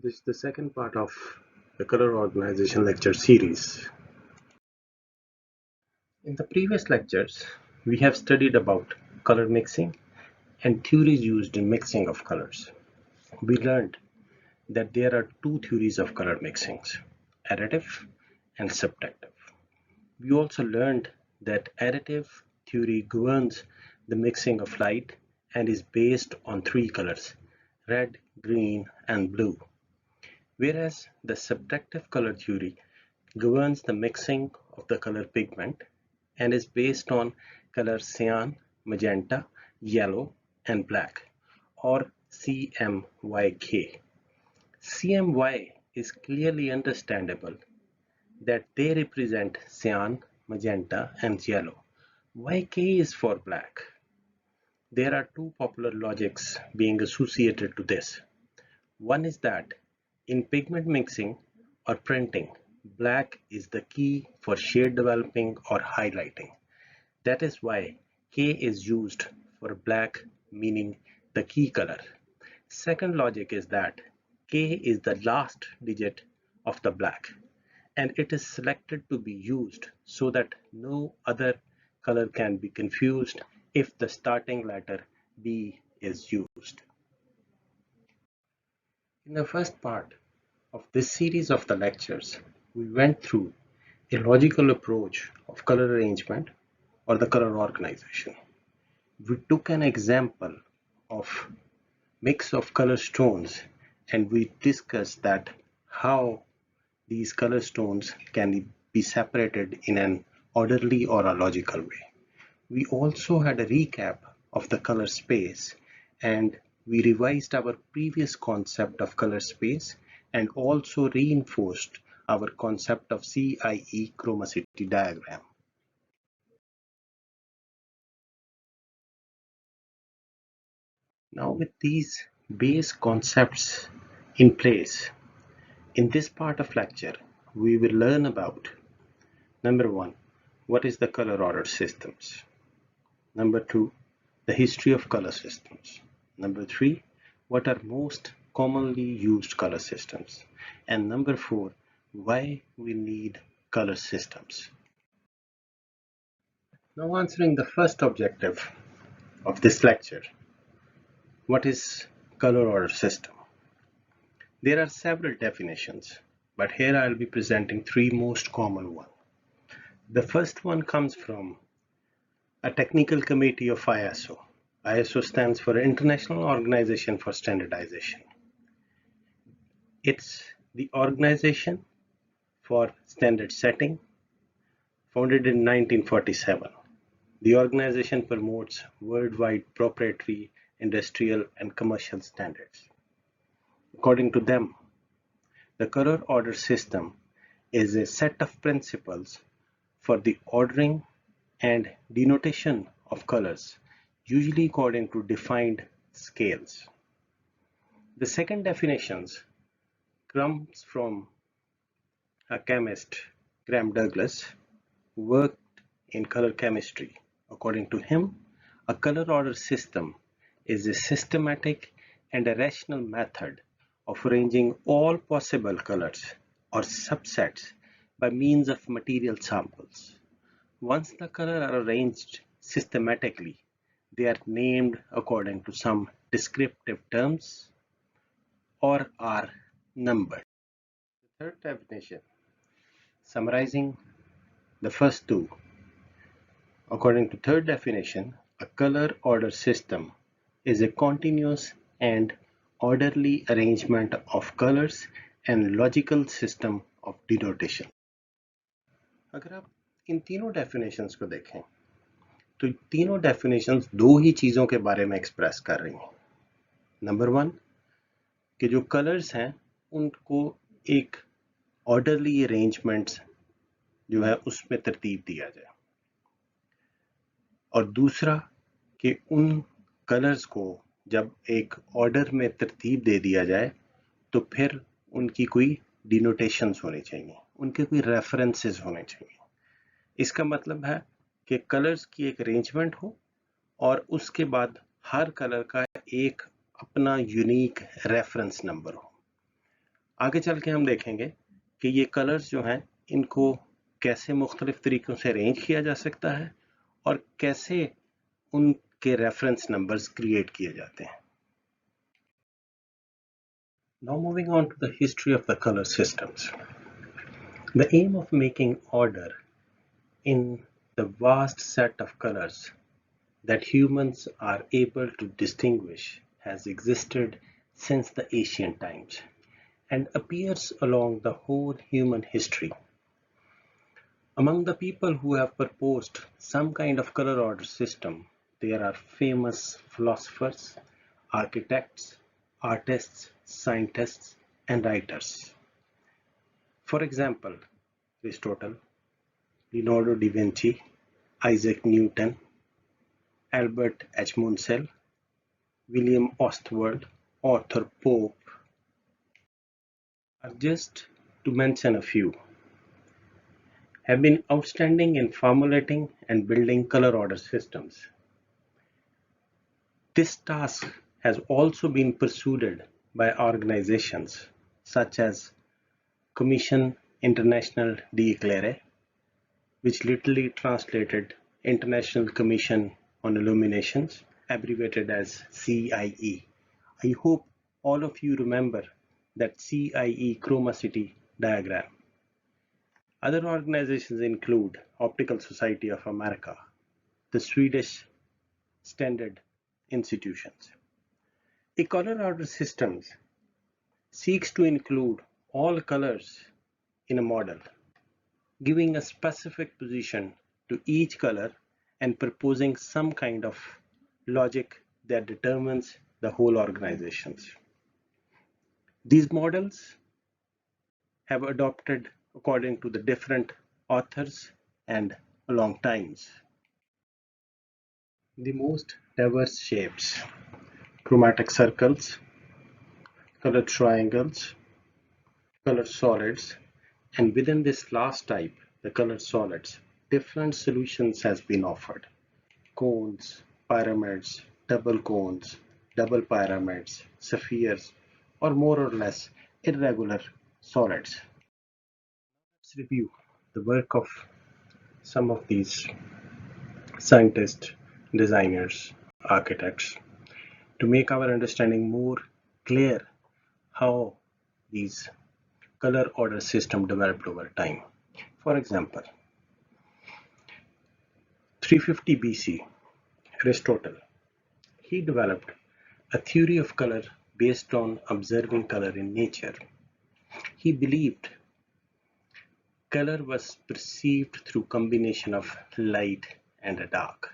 This is the second part of the color organization lecture series. In the previous lectures, we have studied about color mixing and theories used in mixing of colors. We learned that there are two theories of color mixings, additive and subtractive. We also learned that additive theory governs the mixing of light and is based on three colors, red, green, and blue. Whereas the subtractive color theory governs the mixing of the color pigment and is based on colors cyan, magenta, yellow, and black, or CMYK. CMY is clearly understandable that they represent cyan, magenta, and yellow. YK is for black. There are two popular logics being associated to this. One is that in pigment mixing or printing, black is the key for shade developing or highlighting. That is why K is used for black, meaning the key color. Second logic is that K is the last digit of the black, and it is selected to be used so that no other color can be confused if the starting letter B is used. In the first part of this series of the lectures, we went through a logical approach of color arrangement or the color organization. We took an example of mix of color stones and we discussed that how these color stones can be separated in an orderly or a logical way. We also had a recap of the color space and we revised our previous concept of color space and also reinforced our concept of CIE chromacity diagram. Now with these base concepts in place, in this part of lecture, we will learn about number one, what is the color order systems? Number two, the history of color systems. Number three, what are most commonly used color systems? And number four, why we need color systems. Now answering the first objective of this lecture, what is color order system? There are several definitions, but here I'll be presenting three most common ones. The first one comes from a technical committee of ISO. ISO stands for International Organization for Standardization. It's the organization for standard setting, founded in 1947. The organization promotes worldwide proprietary, industrial, and commercial standards. According to them, the color order system is a set of principles for the ordering and denotation of colors, usually according to defined scales. The second definition comes from a chemist, Graham Douglas, who worked in color chemistry. According to him, a color order system is a systematic and a rational method of arranging all possible colors or subsets by means of material samples. Once the colors are arranged systematically, they are named according to some descriptive terms or are numbered. The third definition, summarizing the first two, according to third definition, a color order system is a continuous and orderly arrangement of colors and logical system of denotation. अगर आप इन तीनों definitions को देखें तो तीनों definitions दो ही चीज़ों के बारे में एक्सप्रेस कर रही हैं. नंबर वन कि जो कलर्स हैं उनको एक ऑर्डरली अरेंजमेंट्स जो है उसमें तरतीब दिया जाए, और दूसरा कि उन कलर्स को जब एक ऑर्डर में तरतीब दे दिया जाए तो फिर उनकी कोई डिनोटेशंस होने चाहिए, उनके कोई रेफरेंसेस होने चाहिए. इसका मतलब है कि कलर्स की एक अरेंजमेंट हो और उसके बाद हर कलर का एक अपना यूनिक रेफरेंस नंबर हो. आगे चल के हम देखेंगे कि ये कलर्स जो हैं इनको कैसे मुख्तलिफ तरीकों से अरेंज किया जा सकता है और कैसे उनके रेफरेंस नंबर्स क्रिएट किए जाते हैं. Now moving on to the history of the color systems. The aim of making order in the vast set of colors that humans are able to distinguish has existed since the ancient times and appears along the whole human history. Among the people who have proposed some kind of color order system, there are famous philosophers, architects, artists, scientists, and writers. For example, Aristotle, Leonardo da Vinci, Isaac Newton, Albert H. Munsell, William Ostwald, Arthur Pope are just to mention a few, have been outstanding in formulating and building color order systems. This task has also been pursued by organizations such as Commission Internationale d'Eclairage, which literally translated International Commission on Illuminations, abbreviated as CIE. I hope all of you remember that CIE chromacity diagram. Other organizations include Optical Society of America, the Swedish Standard Institutions. A color order system seeks to include all colors in a model, giving a specific position to each color and proposing some kind of logic that determines the whole organizations. These models have adopted according to the different authors and along times. The most diverse shapes: chromatic circles, colored triangles, colored solids, and within this last type, the colored solids, different solutions has been offered. Cones, pyramids, double pyramids, spheres, or more or less irregular solids. Let's review the work of some of these scientists, designers, architects to make our understanding more clear how these color order system developed over time. For example, 350 BC, Aristotle, he developed a theory of color based on observing color in nature. He believed color was perceived through combination of light and dark.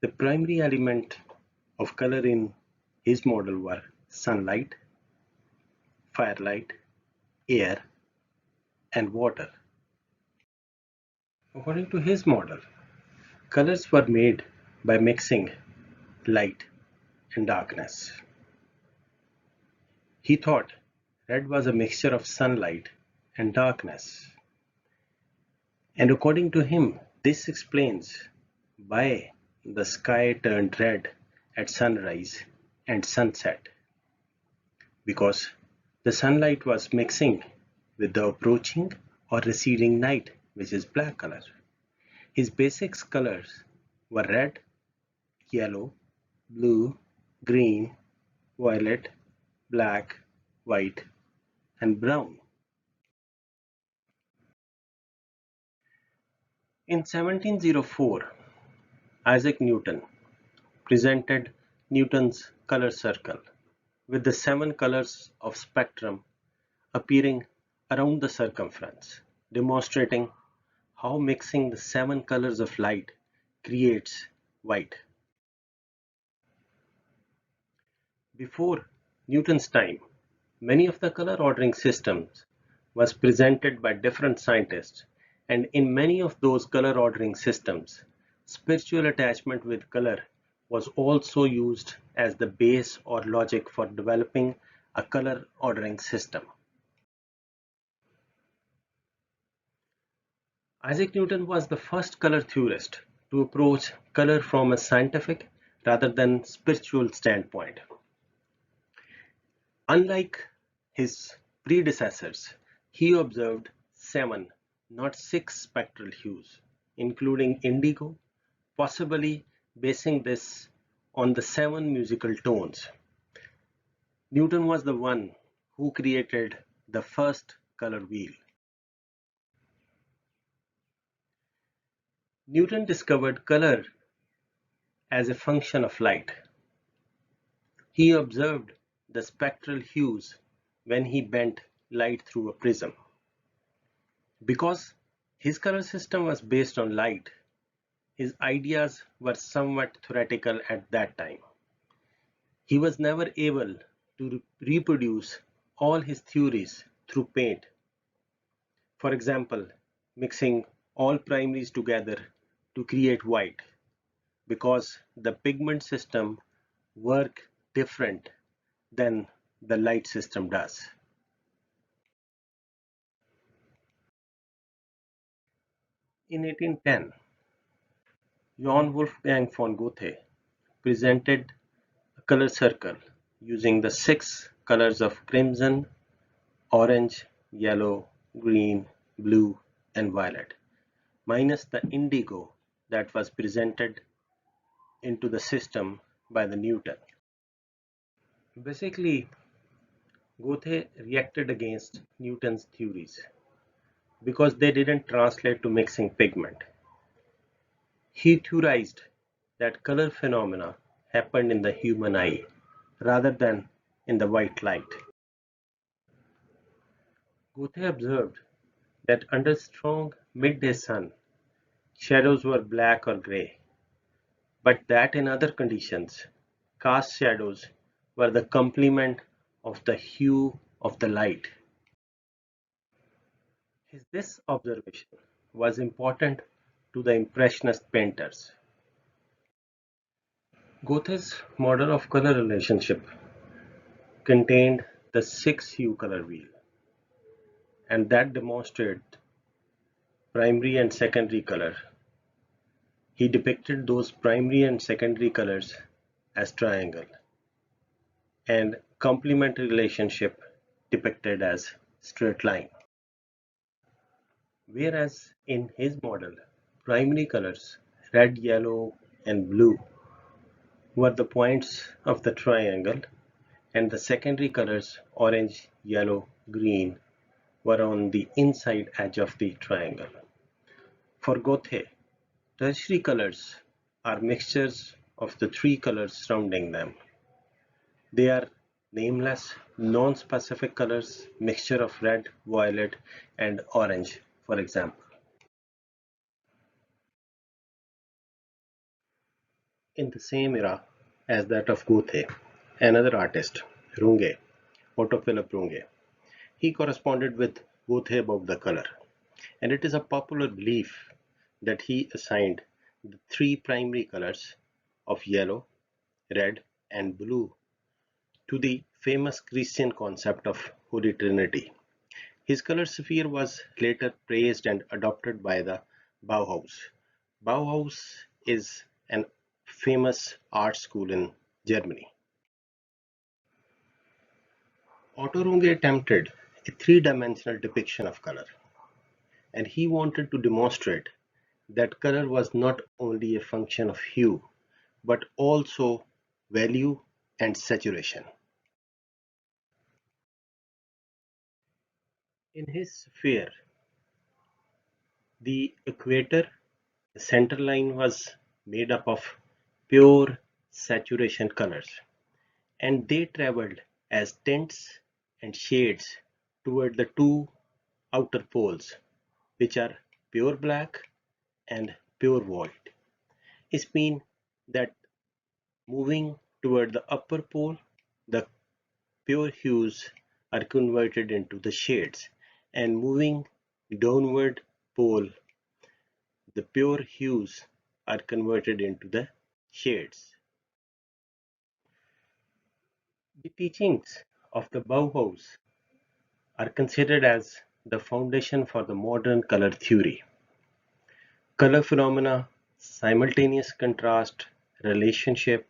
The primary element of color in his model were sunlight, firelight, air, and water. According to his model, colors were made by mixing light and darkness. He thought red was a mixture of sunlight and darkness. And according to him, this explains why the sky turned red at sunrise and sunset, because the sunlight was mixing with the approaching or receding night, which is black color. His basic colors were red, yellow, blue, green, violet, black, white, and brown. In 1704, Isaac Newton presented Newton's color circle with the 7 colors of spectrum appearing around the circumference, demonstrating how mixing the 7 colors of light creates white. Before Newton's time, many of the color ordering systems was presented by different scientists, and in many of those color ordering systems, spiritual attachment with color was also used as the base or logic for developing a color ordering system. Isaac Newton was the first color theorist to approach color from a scientific rather than spiritual standpoint. Unlike his predecessors, he observed 7, not 6 spectral hues, including indigo, possibly basing this on the 7 musical tones. Newton was the one who created the first color wheel. Newton discovered color as a function of light. He observed the spectral hues when he bent light through a prism. Because his color system was based on light, his ideas were somewhat theoretical at that time. He was never able to reproduce all his theories through paint. For example, mixing all primaries together to create white, because the pigment system work different than the light system does. In 1810, Johann Wolfgang von Goethe presented a color circle using the 6 colors of crimson, orange, yellow, green, blue, and violet, minus the indigo that was presented into the system by the Newton. Basically, Goethe reacted against Newton's theories because they didn't translate to mixing pigment. He theorized that color phenomena happened in the human eye rather than in the white light. Goethe observed that under strong midday sun, shadows were black or gray, but that in other conditions, cast shadows were the complement of the hue of the light. This observation was important to the Impressionist painters. Goethe's model of color relationship contained the 6-hue color wheel, and that demonstrated primary and secondary color. He depicted those primary and secondary colors as triangle, and complementary relationship depicted as straight line. Whereas in his model, primary colors red, yellow, and blue were the points of the triangle, and the secondary colors orange, yellow, green were on the inside edge of the triangle. For Goethe, tertiary colors are mixtures of the 3 colors surrounding them. They are nameless, non-specific colors, mixture of red, violet, and orange, for example. In the same era as that of Goethe, another artist, Runge, Otto Philipp Runge, he corresponded with Goethe about the color, and it is a popular belief that he assigned the 3 primary colors of yellow, red, and blue to the famous Christian concept of Holy Trinity. His color sphere was later praised and adopted by the Bauhaus. Bauhaus is an famous art school in Germany. Otto Runge attempted a three-dimensional depiction of color, and he wanted to demonstrate that color was not only a function of hue, but also value and saturation. In his sphere, the equator, the center line was made up of pure saturation colors, and they traveled as tints and shades toward the 2 outer poles, which are pure black and pure white. It means that moving toward the upper pole, the pure hues are converted into the shades, and moving downward pole, the pure hues are converted into the shades. The teachings of the Bauhaus are considered as the foundation for the modern color theory. Color phenomena, simultaneous contrast, relationship,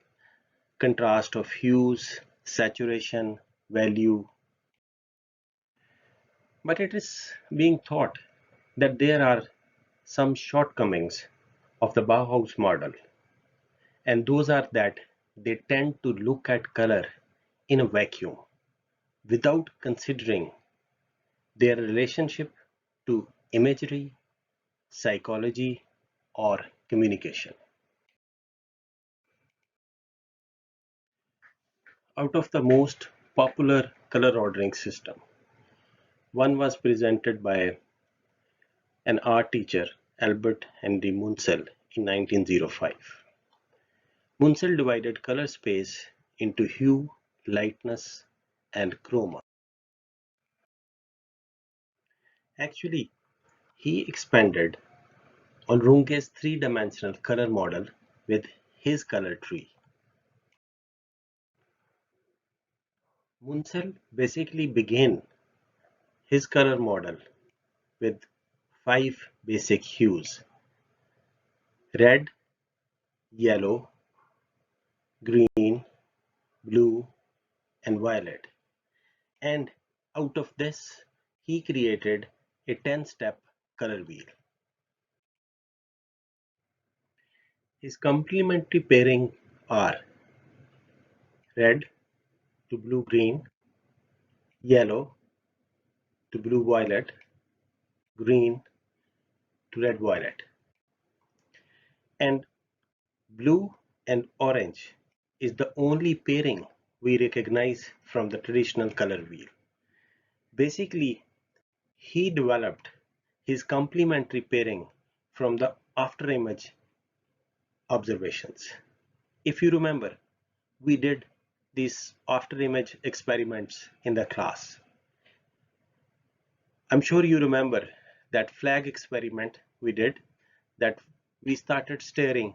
contrast of hues, saturation, value. But it is being thought that there are some shortcomings of the Bauhaus model, and those are that they tend to look at color in a vacuum without considering their relationship to imagery, psychology, or communication. Out of the most popular color ordering system, one was presented by an art teacher, Albert Henry Munsell, in 1905. Munsell divided color space into hue, lightness, and chroma. Actually, he expanded on Runge's three-dimensional color model with his color tree. Munsell basically began his color model with five basic hues: red, yellow, green, blue, and violet. And out of this, he created a 10-step color wheel. His complementary pairing are red to blue green, yellow to blue violet, green to red violet. And blue and orange is the only pairing we recognize from the traditional color wheel. Basically, he developed his complementary pairing from the after image observations. If you remember, we did these after image experiments in the class. I'm sure you remember that flag experiment we did, that we started staring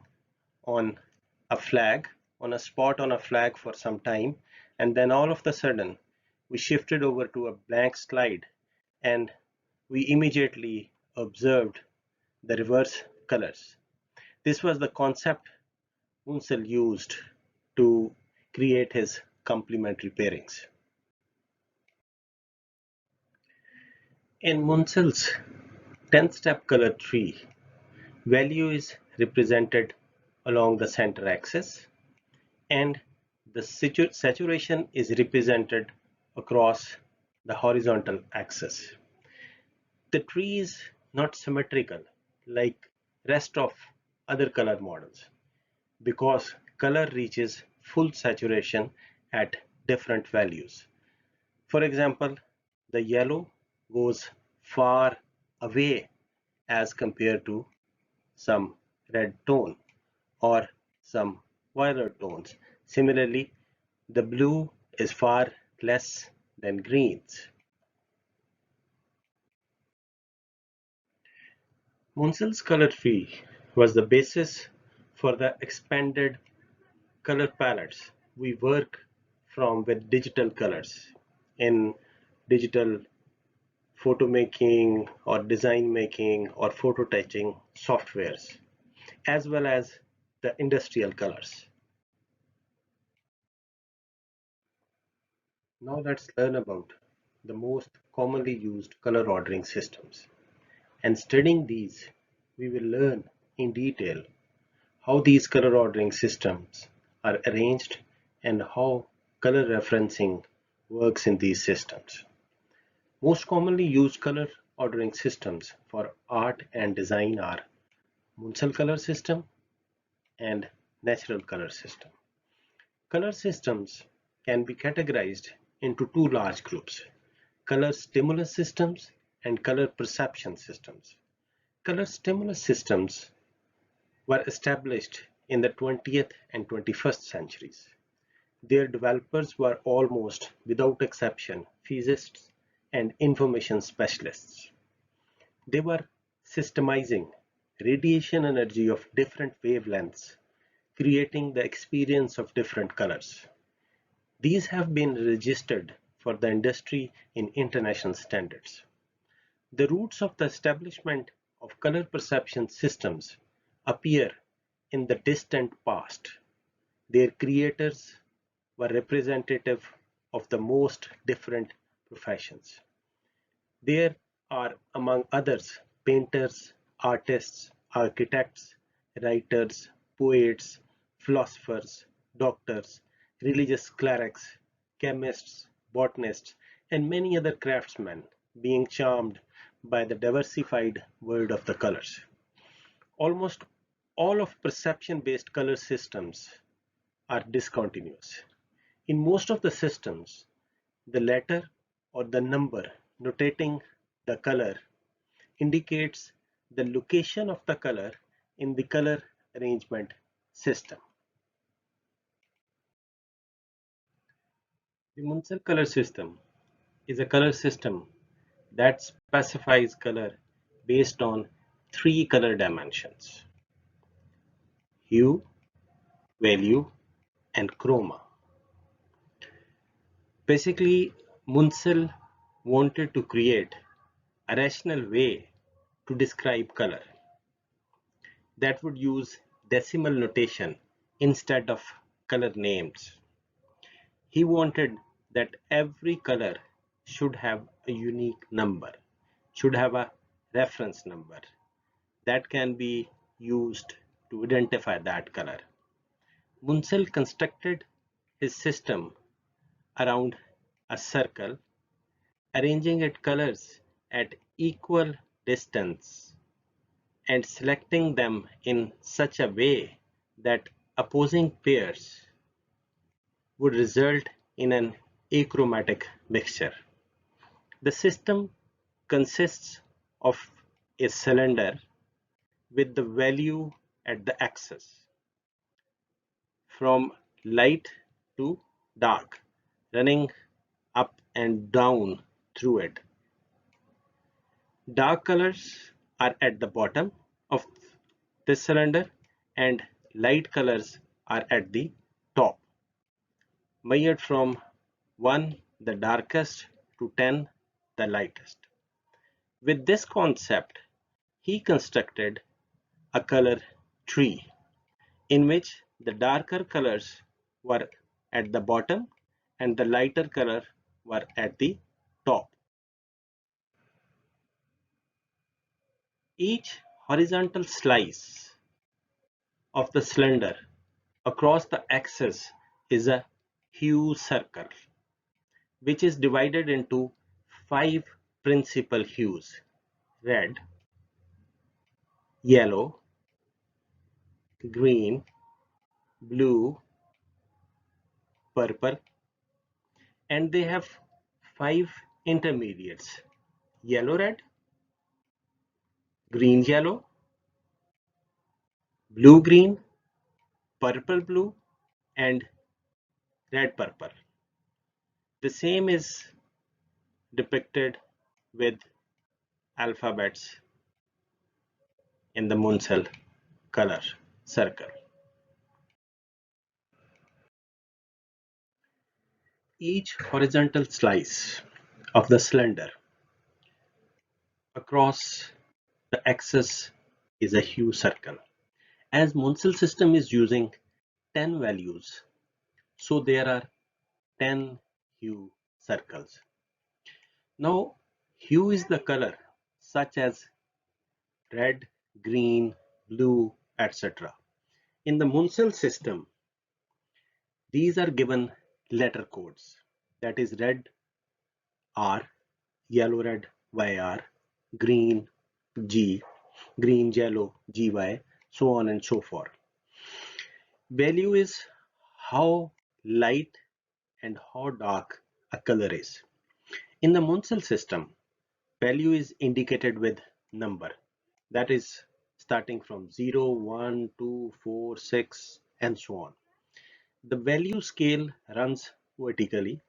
on a flag, on a spot on a flag for some time, and then all of a sudden we shifted over to a blank slide and we immediately observed the reverse colors. This was the concept Munsell used to create his complementary pairings. In Munsell's 10-step color tree, value is represented along the center axis and the saturation is represented across the horizontal axis. The tree is not symmetrical like rest of other color models because color reaches full saturation at different values. For example, the yellow goes far away as compared to some red tone or some violet tones. Similarly, the blue is far less than greens. Munsell's color tree was the basis for the expanded color palettes we work from with digital colors in digital photo making or design making or photo touching softwares, as well as the industrial colors. Now let's learn about the most commonly used color ordering systems. And studying these, we will learn in detail how these color ordering systems are arranged and how color referencing works in these systems. Most commonly used color ordering systems for art and design are Munsell color system and natural color system. Color systems can be categorized into two large groups: color stimulus systems and color perception systems. Color stimulus systems were established in the 20th and 21st centuries. Their developers were almost without exception physicists and information specialists. They were systemizing radiation energy of different wavelengths, creating the experience of different colors. These have been registered for the industry in international standards. The roots of the establishment of color perception systems appear in the distant past. Their creators were representative of the most different professions. There are, among others, painters, artists, architects, writers, poets, philosophers, doctors, religious clerics, chemists, botanists, and many other craftsmen being charmed by the diversified world of the colors. Almost all of perception-based color systems are discontinuous. In most of the systems, the letter or the number notating the color indicates the location of the color in the color arrangement system. The Munsell color system is a color system that specifies color based on three color dimensions: hue, value, and chroma. Basically, Munsell wanted to create a rational way to describe color that would use decimal notation instead of color names. He wanted that every color should have a unique number, should have a reference number that can be used to identify that color. Munsell constructed his system around a circle, arranging its colors at equal distance and selecting them in such a way that opposing pairs would result in an achromatic mixture. The system consists of a cylinder with the value at the axis from light to dark, running up and down through it. Dark colors are at the bottom of this cylinder and light colors are at the top, measured from 1 the darkest to 10 the lightest. With this concept, he constructed a color tree in which the darker colors were at the bottom and the lighter color were at the top. Each horizontal slice of the cylinder across the axis is a hue circle, which is divided into 5 principal hues: red, yellow, green, blue, purple, and they have 5 intermediates: yellow red, green yellow, blue green, purple blue, and red purple. The same is depicted with alphabets in the Munsell color circle. Each horizontal slice of the cylinder across the axis is a hue circle. As Munsell system is using 10 values, so there are 10 hue circles. Now, hue is the color such as red, green, blue, etc. In the Munsell system, these are given letter codes, that is red R, yellow red YR, green G, green yellow GY, so on and so forth. Value is how light and how dark a color is. In the Munsell system, value is indicated with number, that is starting from 0, 1, 2, 4, 6 and so on. The value scale runs vertically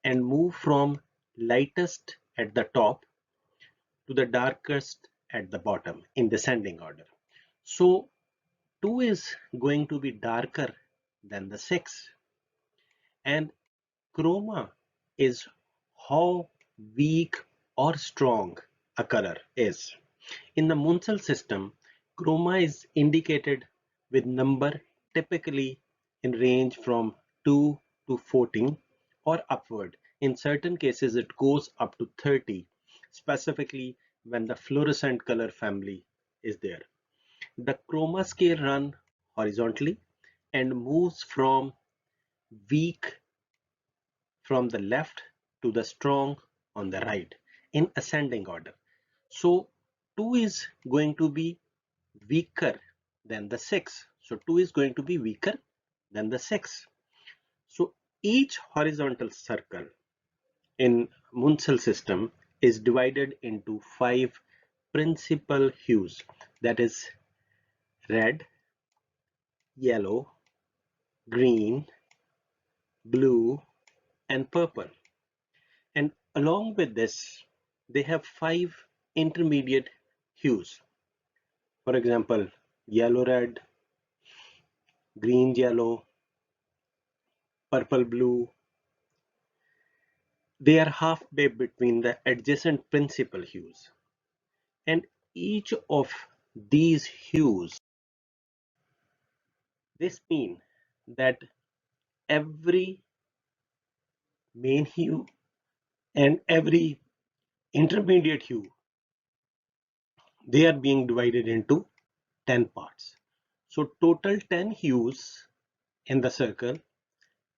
and move from lightest at the top to the darkest at the bottom in descending order. So 2 is going to be darker than the 6, and chroma is how weak or strong a color is. In the Munsell system, chroma is indicated with number typically in range from 2 to 14 or upward. In certain cases, it goes up to 30. specifically when the fluorescent color family is there. The chroma scale run horizontally and moves from weak from the left to the strong on the right in ascending order. So 2 is going to be weaker than the 6. So 2 is going to be weaker than the 6. So each horizontal circle in Munsell system is divided into 5 principal hues, that is red, yellow, green, blue, and purple. And along with this, they have 5 intermediate hues. For example, yellow red, green yellow, purple blue. They are halfway between the adjacent principal hues. And each of these hues, this means that every main hue and every intermediate hue, they are being divided into 10 parts. So total 10 hues in the circle,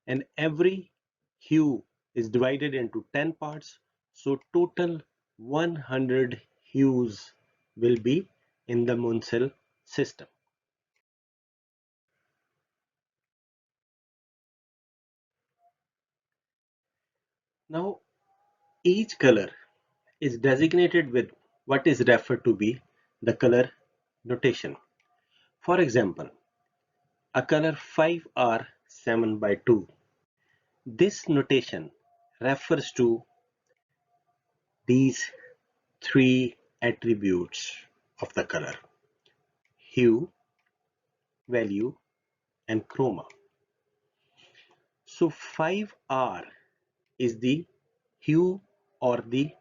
and every hue is divided into 10 parts. So total 100 hues will be in the Munsell system. Now each color is designated with what is referred to be the color notation. For example, a color 5R 7 by 2. This notation refers to these three attributes of the color: hue, value, and chroma. So 5R is the hue or the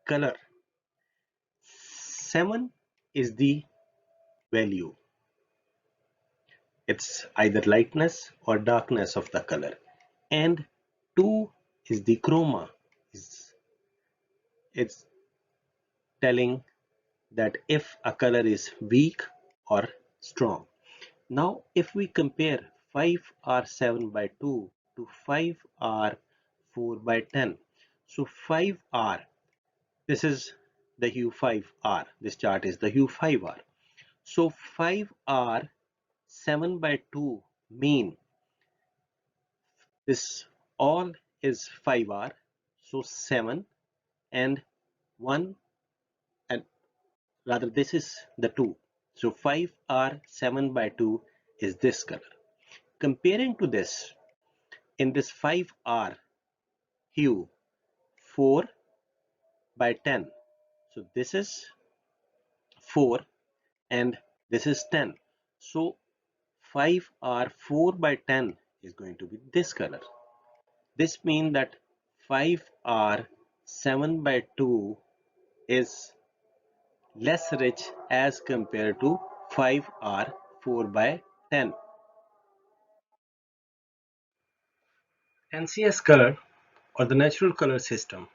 color. 7 is the value. It's either lightness or darkness of the color. And 2 is the chroma. It's telling that if a color is weak or strong. Now if we compare 5R7 by 2 to 5R4 by 10. So 5R, this is the hue 5R. This chart is the hue 5R. So 5R 7 by 2 mean this all is 5R. So 7 and 1, and rather this is the 2. So 5R 7 by 2 is this color. Comparing to this, in this 5R hue 4 by 10. So this is 4 and this is 10. So 5R 4 by 10 is going to be this color. This means that 5R 7 by 2 is less rich as compared to 5R 4 by 10. NCS color, or the natural color system,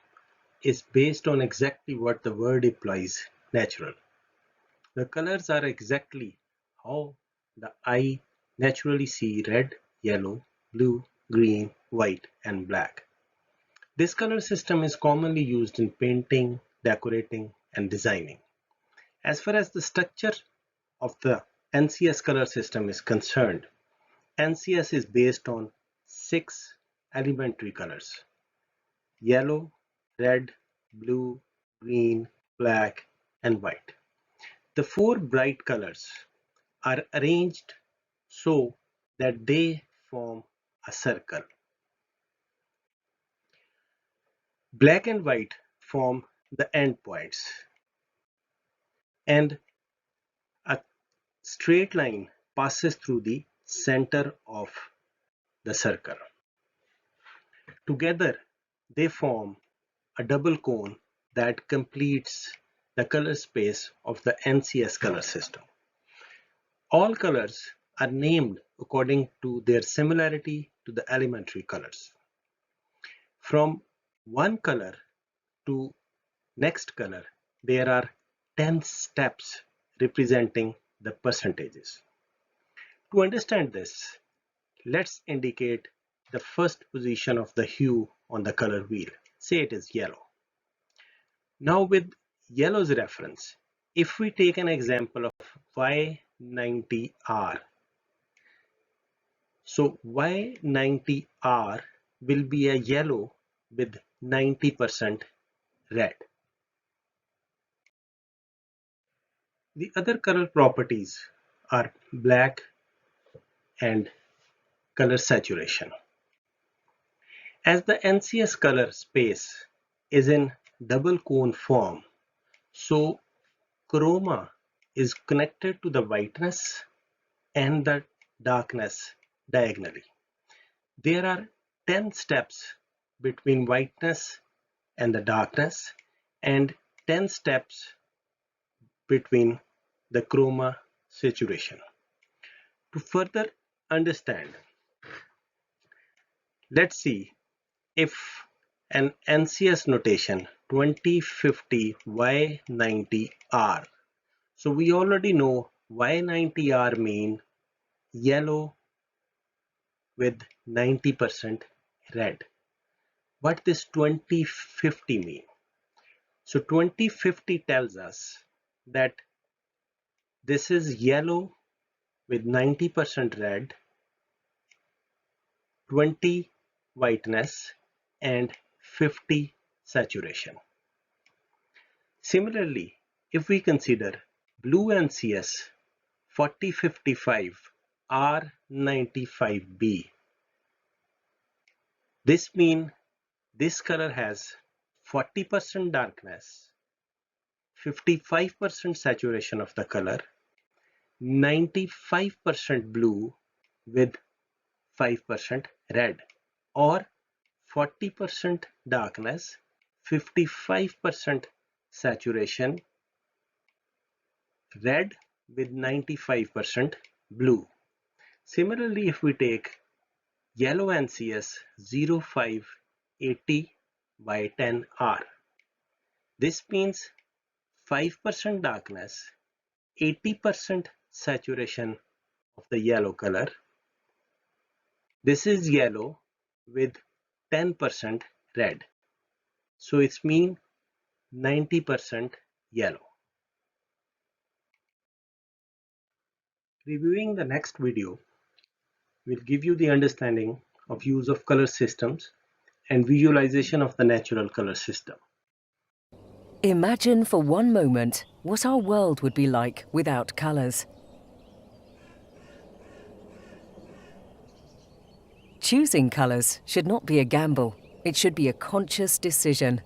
is based on exactly what the word implies: natural. The colors are exactly how the eye naturally see red, yellow, blue, green, white, and black. This color system is commonly used in painting, decorating, and designing. As far as the structure of the NCS color system is concerned, NCS is based on 6 elementary colors: yellow, red, blue, green, black, and white. The 4 bright colors are arranged so that they form a circle. Black and white form the endpoints, and a straight line passes through the center of the circle. Together, they form a double cone that completes the color space of the NCS color system. All colors are named according to their similarity to the elementary colors. From one color to Next color, there are 10 steps representing the percentages. To understand this, let's indicate the first position of the hue on the color wheel. Say it is yellow. Now with yellow's reference, if we take an example of Y90R, so Y90R will be a yellow with 90% red. The other color properties are black and color saturation. As the NCS color space is in double cone form, so chroma is connected to the whiteness and the darkness diagonally. There are 10 steps between whiteness and the darkness and 10 steps between the chroma saturation. To further understand, let's see if an NCS notation 2050 Y90R. So we already know Y90R mean yellow with 90% red. What does 2050 mean? So 2050 tells us that this is yellow with 90% red, 20 whiteness and 50 saturation. Similarly, if we consider blue NCS 4055 R95B, this means this color has 40% darkness, 55% saturation of the color, 95% blue with 5% red, or 40% darkness, 55% saturation, red with 95% blue. Similarly, if we take yellow NCS 0580 by 10R, this means 5% darkness, 80% saturation of the yellow color. This is yellow with 10% red. So it's mean 90% yellow. Reviewing the next video will give you the understanding of use of color systems and visualization of the natural color system. Imagine for one moment what our world would be like without colors. Choosing colors should not be a gamble. It should be a conscious decision.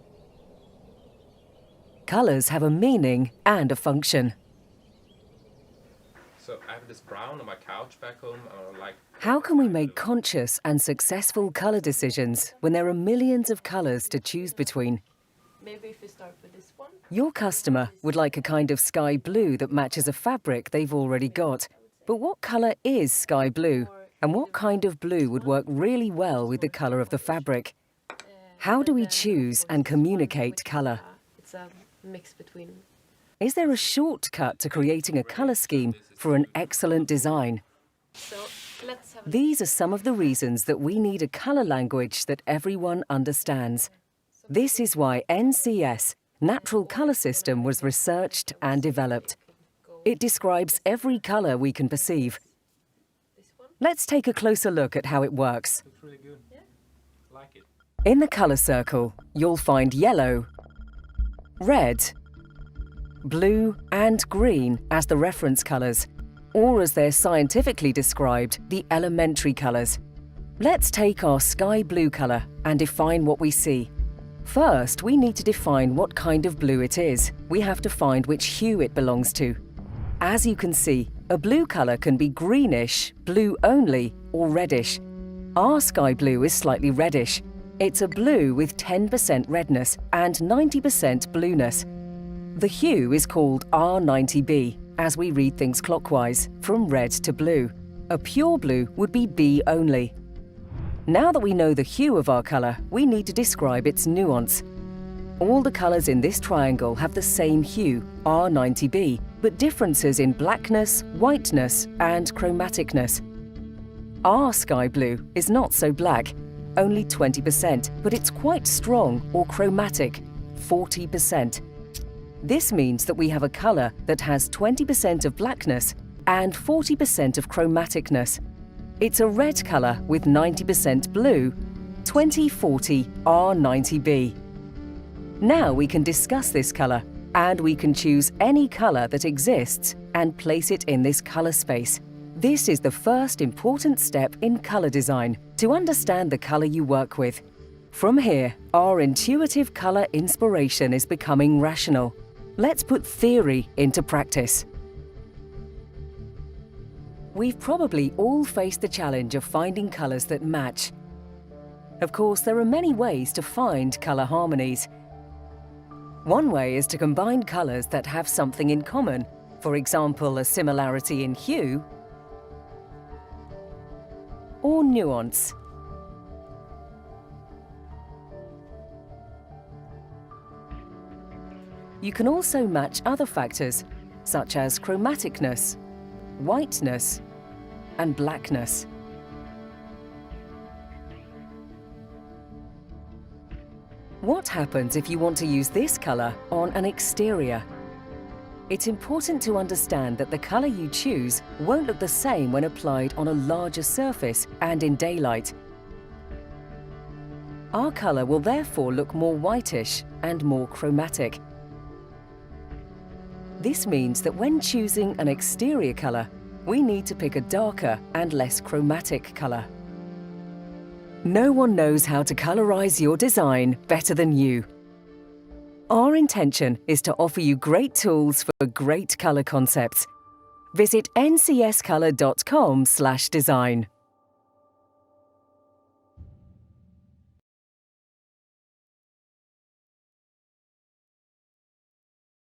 Colors have a meaning and a function. So I have this brown on my couch back home. How can we make conscious and successful color decisions when there are millions of colors to choose between? Maybe if we start with this one. Your customer would like a kind of sky blue that matches a fabric they've already got. But what color is sky blue? And what kind of blue would work really well with the color of the fabric? How do we choose and communicate color? It's a mix between. Is there a shortcut to creating a color scheme for an excellent design? So let's have. These are some of the reasons that we need a color language that everyone understands. This is why NCS, Natural Color System, was researched and developed. It describes every color we can perceive. Let's take a closer look at how it works. Looks really good. Yeah. Like it. In the color circle, you'll find yellow, red, blue and green as the reference colors, or as they're scientifically described, the elementary colors. Let's take our sky blue color and define what we see. First, we need to define what kind of blue it is. We have to find which hue it belongs to. As you can see, a blue color can be greenish, blue only, or reddish. Our sky blue is slightly reddish. It's a blue with 10% redness and 90% blueness. The hue is called R90B, as we read things clockwise, from red to blue. A pure blue would be B only. Now that we know the hue of our color, we need to describe its nuance. All the colours in this triangle have the same hue, R90B, but differences in blackness, whiteness and chromaticness. Our sky blue is not so black, only 20%, but it's quite strong or chromatic, 40%. This means that we have a colour that has 20% of blackness and 40% of chromaticness. It's a red colour with 90% blue, 20/40 R90B. Now we can discuss this colour, and we can choose any colour that exists and place it in this colour space. This is the first important step in colour design, to understand the colour you work with. From here, our intuitive colour inspiration is becoming rational. Let's put theory into practice. We've probably all faced the challenge of finding colours that match. Of course, there are many ways to find colour harmonies. One way is to combine colours that have something in common, for example, a similarity in hue or nuance. You can also match other factors, such as chromaticness, whiteness, and blackness. What happens if you want to use this colour on an exterior? It's important to understand that the colour you choose won't look the same when applied on a larger surface and in daylight. Our colour will therefore look more whitish and more chromatic. This means that when choosing an exterior colour, we need to pick a darker and less chromatic colour. No one knows how to colorize your design better than you. Our intention is to offer you great tools for great colour concepts. Visit ncscolor.com/design.